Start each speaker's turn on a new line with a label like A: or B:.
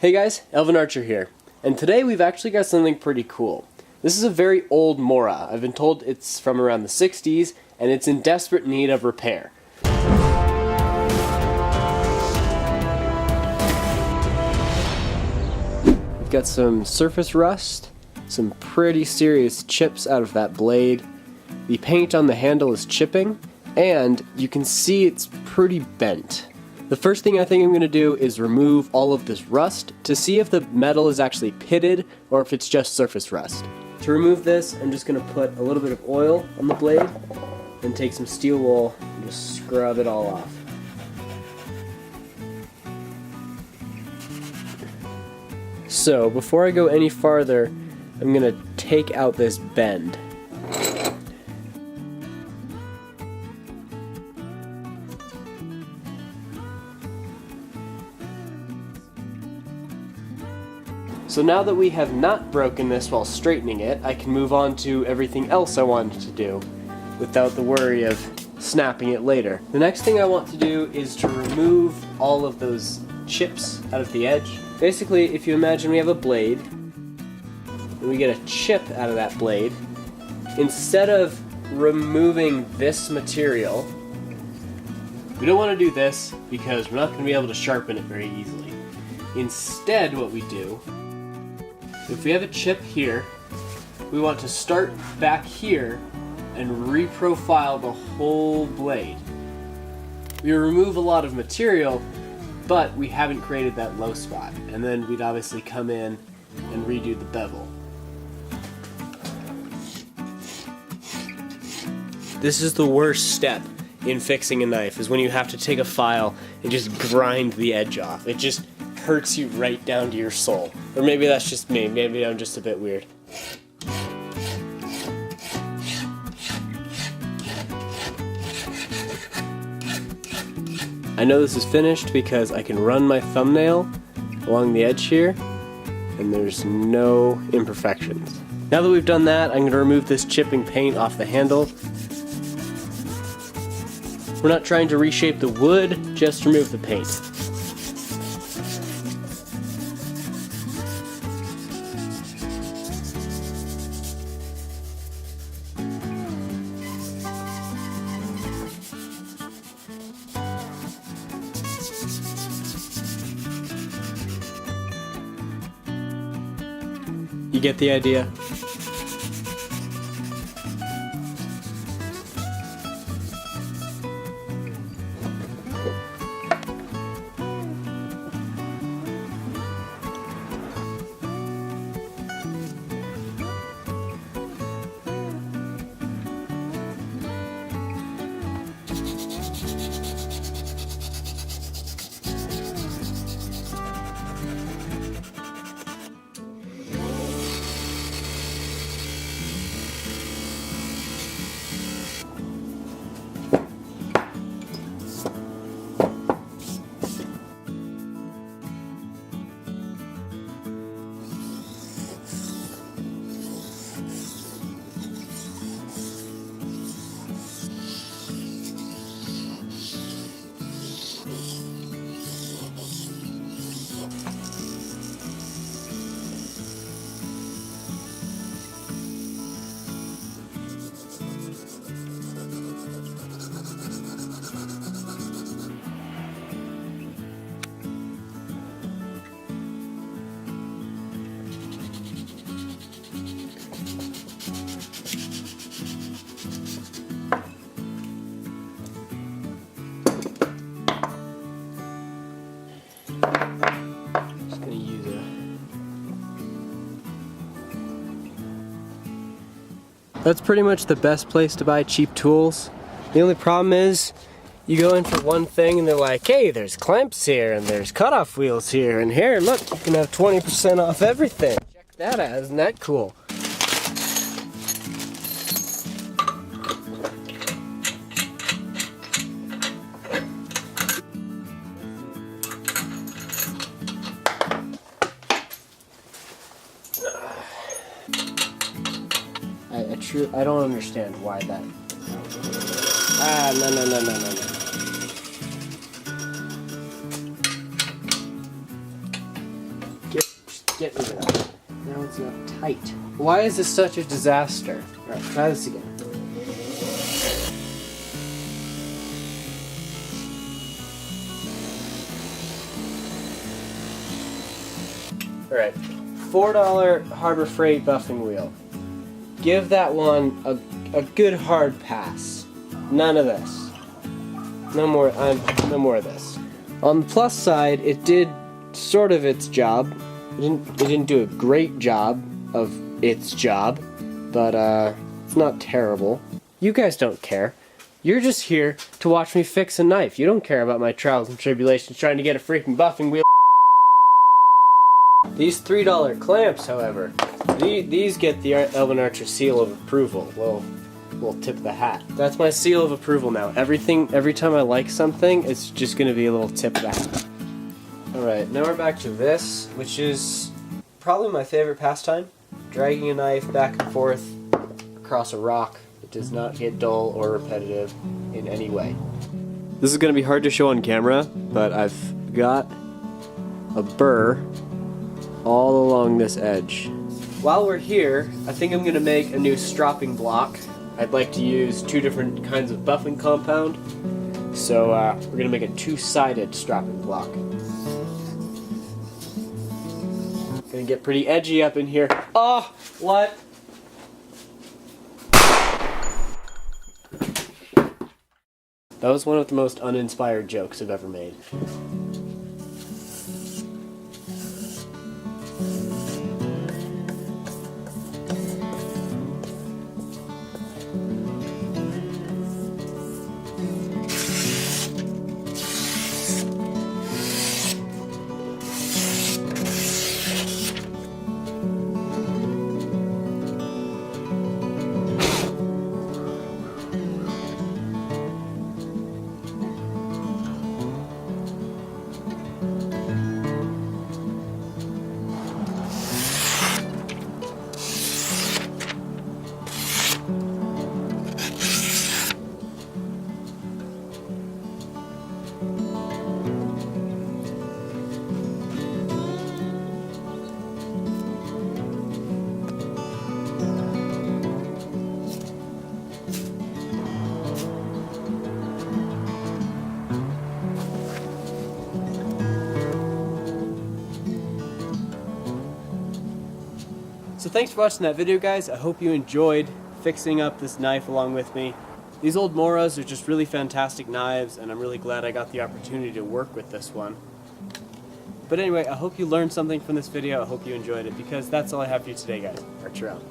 A: Hey guys, Elvin Archer here, and today we've actually got something pretty cool. This is a very old Mora. I've been told it's from around the 60s, and it's in desperate need of repair. We've got some surface rust, some pretty serious chips out of that blade. The paint on the handle is chipping, and you can see it's pretty bent. The first thing I think I'm going to do is remove all of this rust to see if the metal is actually pitted or if it's just surface rust. To remove this, I'm just going to put a little bit of oil on the blade and take some steel wool and just scrub it all off. So before I go any farther, I'm going to take out this bend. So now that we have not broken this while straightening it, I can move on to everything else I wanted to do without the worry of snapping it later. The next thing I want to do is to remove all of those chips out of the edge. Basically, if you imagine we have a blade, and we get a chip out of that blade, instead of removing this material, we don't want to do this because we're not going to be able to sharpen it very easily. Instead, what we do, if we have a chip here, we want to start back here and reprofile the whole blade. We remove a lot of material, but we haven't created that low spot. And then we'd obviously come in and redo the bevel. This is the worst step in fixing a knife, is when you have to take a file and just grind the edge off. It just hurts you right down to your soul. Or maybe that's just me. Maybe I'm just a bit weird. I know this is finished because I can run my thumbnail along the edge here and there's no imperfections. Now that we've done that, I'm going to remove this chipping paint off the handle. We're not trying to reshape the wood, just remove the paint. You get the idea? That's pretty much the best place to buy cheap tools. The only problem is, you go in for one thing and they're like, hey, there's clamps here, and there's cutoff wheels here, and here, look, you can have 20% off everything. Check that out, isn't that cool? I don't understand why that. No. Get rid of that. Now it's not tight. Why is this such a disaster? Alright, try this again. Alright, $4 Harbor Freight buffing wheel. Give that one a good hard pass. None of this. No more of this. On the plus side, it did sort of its job. It didn't do a great job of its job, but it's not terrible. You guys don't care. You're just here to watch me fix a knife. You don't care about my trials and tribulations trying to get a freaking buffing wheel. These $3 clamps, however, these get the Elvin Archer seal of approval. Little tip of the hat. That's my seal of approval now. Every time I like something, it's just gonna be a little tip of the hat. Alright, now we're back to this, which is probably my favorite pastime. Dragging a knife back and forth across a rock. It does not get dull or repetitive in any way. This is gonna be hard to show on camera, but I've got a burr all along this edge. While we're here, I think I'm gonna make a new stropping block. I'd like to use 2 different kinds of buffing compound, so we're gonna make a 2-sided stropping block. Gonna get pretty edgy up in here. Oh, what? That was one of the most uninspired jokes I've ever made. So thanks for watching that video, guys. I hope you enjoyed fixing up this knife along with me. These Old Moras are just really fantastic knives, and I'm really glad I got the opportunity to work with this one. But anyway, I hope you learned something from this video. I hope you enjoyed it, because that's all I have for you today, guys. Archer out.